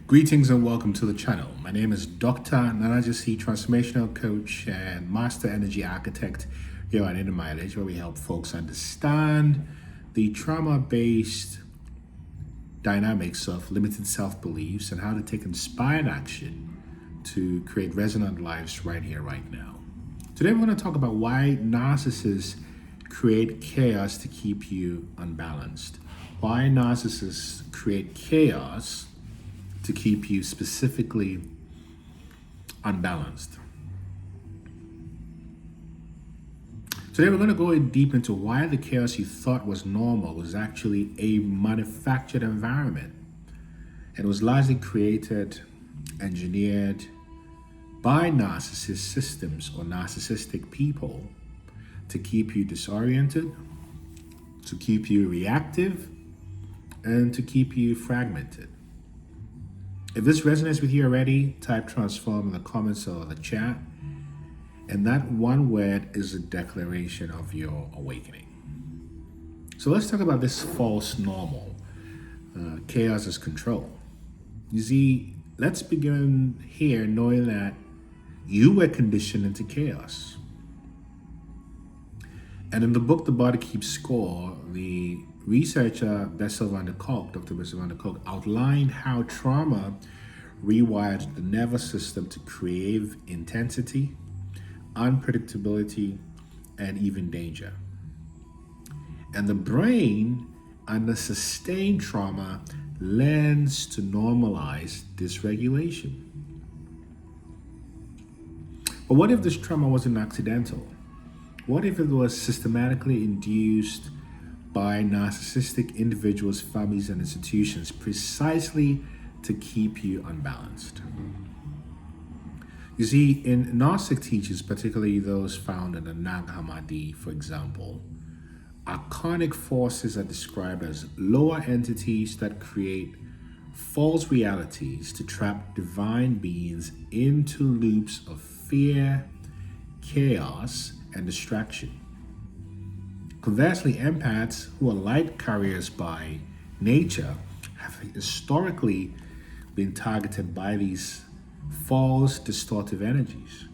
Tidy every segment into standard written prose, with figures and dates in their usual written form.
Greetings and welcome to the channel. My name is Dr. Gyesie, transformational coach and master energy architect here at Inner Mileage, where we help folks understand the trauma-based dynamics of limited self-beliefs and how to take inspired action to create resonant lives right here, right now. Today we're going to talk about why narcissists create chaos to keep you unbalanced. Why narcissists create chaos to keep you specifically unbalanced. Today we're going to go in deep into why the chaos you thought was normal was actually a manufactured environment. It was largely created, engineered by narcissist systems or narcissistic people to keep you disoriented, to keep you reactive, and to keep you fragmented. If this resonates with you already, type transform in the comments or the chat. And that one word is a declaration of your awakening. So let's talk about this false normal. Chaos is control. You see, let's begin here knowing that you were conditioned into chaos. And in the book, The Body Keeps Score, the researcher Dr. Bessel van der Kolk, outlined how trauma rewired the nervous system to crave intensity, unpredictability, and even danger. And the brain, under sustained trauma, learns to normalize dysregulation. But what if this trauma wasn't accidental? What if it was systematically induced by narcissistic individuals, families, and institutions precisely to keep you unbalanced? You see, in Gnostic teachings, particularly those found in the Nag Hammadi, for example, archonic forces are described as lower entities that create false realities to trap divine beings into loops of fear, chaos, and distraction. Conversely, empaths, who are light carriers by nature, have historically been targeted by these false, distortive energies.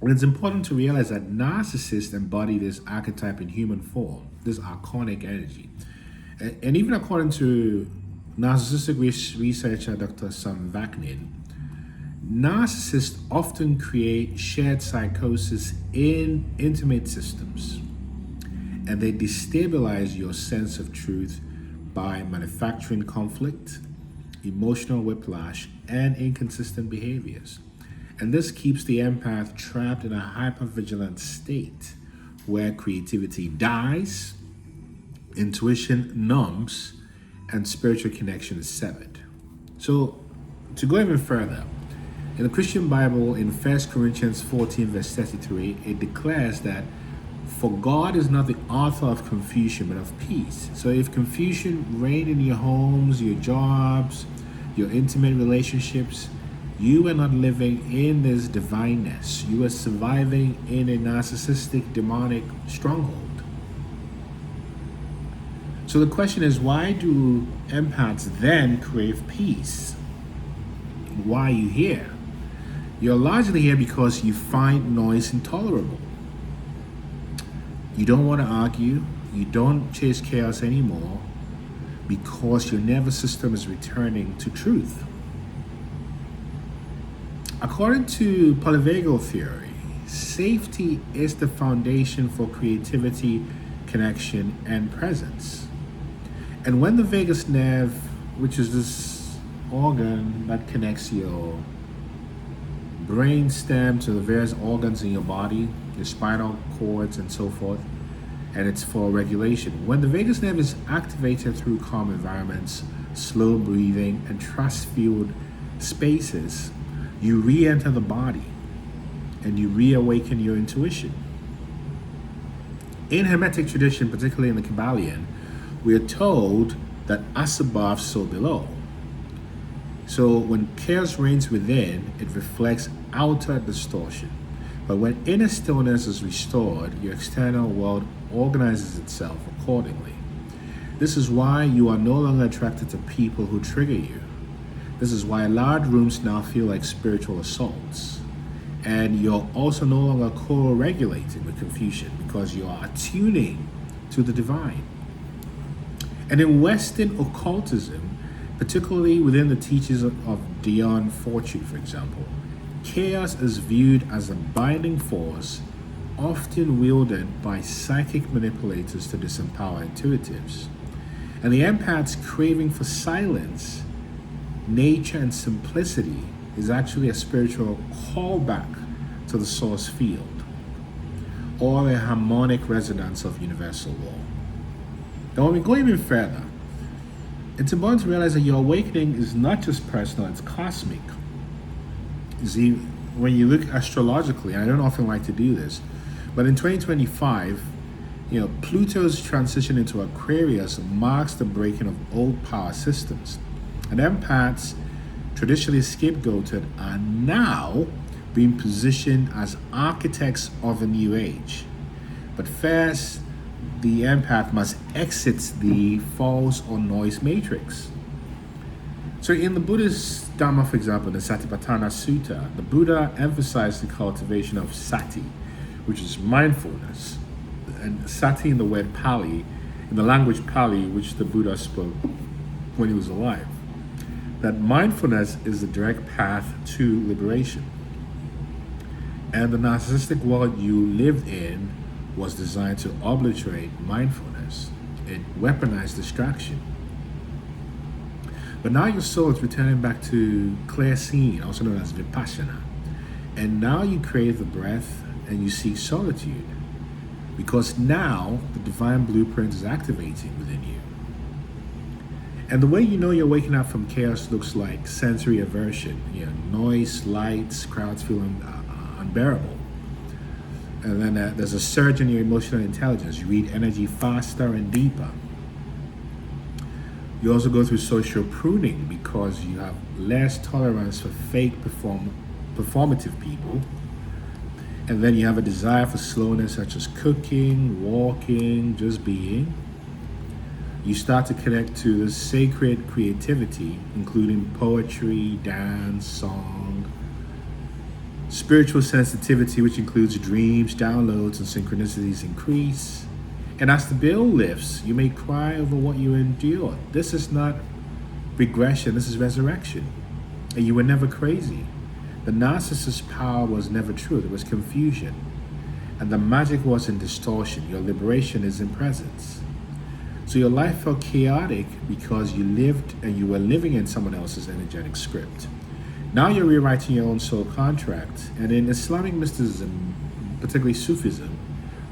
And it's important to realize that narcissists embody this archetype in human form, this archonic energy. And even according to narcissistic researcher Dr. Sam Vaknin, narcissists often create shared psychosis in intimate systems, and they destabilize your sense of truth by manufacturing conflict, emotional whiplash, and inconsistent behaviors. And this keeps the empath trapped in a hypervigilant state where creativity dies, intuition numbs, and spiritual connection is severed. So, to go even further, in the Christian Bible, in 1 Corinthians 14, verse 33, it declares that for God is not the author of confusion, but of peace. So if confusion reigned in your homes, your jobs, your intimate relationships, you are not living in this divineness. You are surviving in a narcissistic, demonic stronghold. So the question is, why do empaths then crave peace? Why are you here? You're largely here because you find noise intolerable. You don't want to argue. You don't chase chaos anymore because your nervous system is returning to truth. According to polyvagal theory, safety is the foundation for creativity, connection, and presence. And when the vagus nerve, which is this organ that connects your brain stem to the various organs in your body, your spinal cords and so forth, and it's for regulation. When the vagus nerve is activated through calm environments, slow breathing, and trust-filled spaces, you re-enter the body and you reawaken your intuition. In Hermetic tradition, particularly in the Kabbalion, we are told that as above, so below. So when chaos reigns within, it reflects outer distortion. But when inner stillness is restored, your external world organizes itself accordingly. This is why you are no longer attracted to people who trigger you. This is why loud rooms now feel like spiritual assaults. And you're also no longer co-regulating with confusion because you are attuning to the divine. And in Western occultism, particularly within the teachings of Dion Fortune, for example, chaos is viewed as a binding force, often wielded by psychic manipulators to disempower intuitives. And the empath's craving for silence, nature, and simplicity is actually a spiritual callback to the source field, or a harmonic resonance of universal law. Now, when we go even further, it's important to realize that your awakening is not just personal, it's cosmic. You see, when you look astrologically, and I don't often like to do this, but in 2025, Pluto's transition into Aquarius marks the breaking of old power systems. And empaths, traditionally scapegoated, are now being positioned as architects of a new age. But first, the empath must exit the false or noise matrix. So in the Buddhist Dharma, for example, the Satipatthana Sutta, the Buddha emphasized the cultivation of sati, which is mindfulness. And sati in the word Pali, in the language Pali, which the Buddha spoke when he was alive. That mindfulness is the direct path to liberation. And the narcissistic world you lived in was designed to obliterate mindfulness. It weaponized distraction. But now your soul is returning back to clear seeing, also known as vipassana. And now you crave the breath and you seek solitude. Because now the divine blueprint is activating within you. And the way you know you're waking up from chaos looks like sensory aversion. Noise, lights, crowds feeling unbearable. And then there's a surge in your emotional intelligence. You read energy faster and deeper. You also go through social pruning because you have less tolerance for fake performative people. And then you have a desire for slowness, such as cooking, walking, just being. You start to connect to the sacred creativity, including poetry, dance, song, spiritual sensitivity, which includes dreams, downloads, and synchronicities, increase. And as the veil lifts, you may cry over what you endured. This is not regression, this is resurrection. And you were never crazy. The narcissist's power was never truth, it was confusion. And the magic was in distortion. Your liberation is in presence. So your life felt chaotic because you lived and you were living in someone else's energetic script. Now you're rewriting your own soul contract. And in Islamic mysticism, particularly Sufism,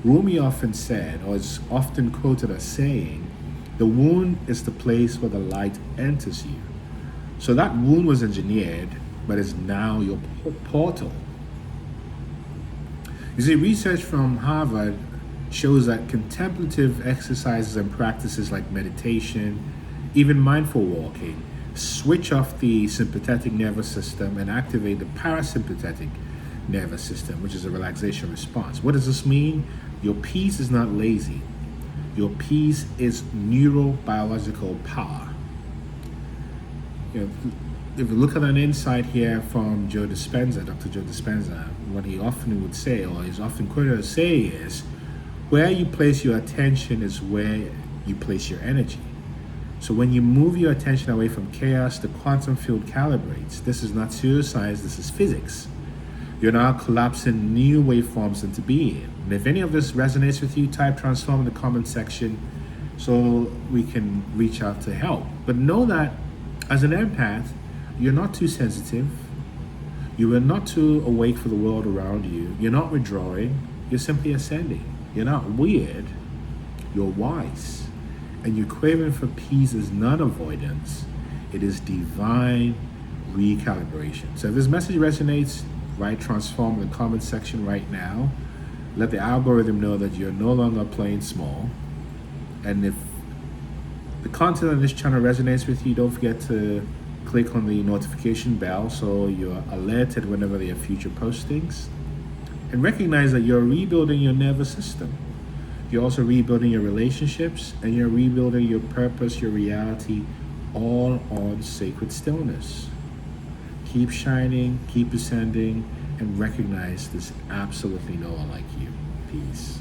Rumi often said, or is often quoted as saying, the wound is the place where the light enters you. So that wound was engineered, but is now your portal. You see, research from Harvard shows that contemplative exercises and practices like meditation, even mindful walking, switch off the sympathetic nervous system and activate the parasympathetic nervous system, which is a relaxation response. What does this mean? Your peace is not lazy. Your peace is neurobiological power. If you look at an insight here from Dr. Joe Dispenza, what he often would say, or is often quoted as saying, is where you place your attention is where you place your energy. So when you move your attention away from chaos, the quantum field calibrates. This is not pseudoscience, this is physics. You're now collapsing new waveforms into being. And if any of this resonates with you, type transform in the comment section so we can reach out to help. But know that as an empath, you're not too sensitive. You are not too awake for the world around you. You're not withdrawing. You're simply ascending. You're not weird. You're wise. And your craving for peace is not avoidance. It is divine recalibration. So if this message resonates, write transform in the comment section right now. Let the algorithm know that you're no longer playing small. And if the content on this channel resonates with you, don't forget to click on the notification bell so you're alerted whenever there are future postings. And recognize that you're rebuilding your nervous system. You're also rebuilding your relationships, and you're rebuilding your purpose, your reality, all on sacred stillness. Keep shining, keep ascending, and recognize there's absolutely no one like you. Peace.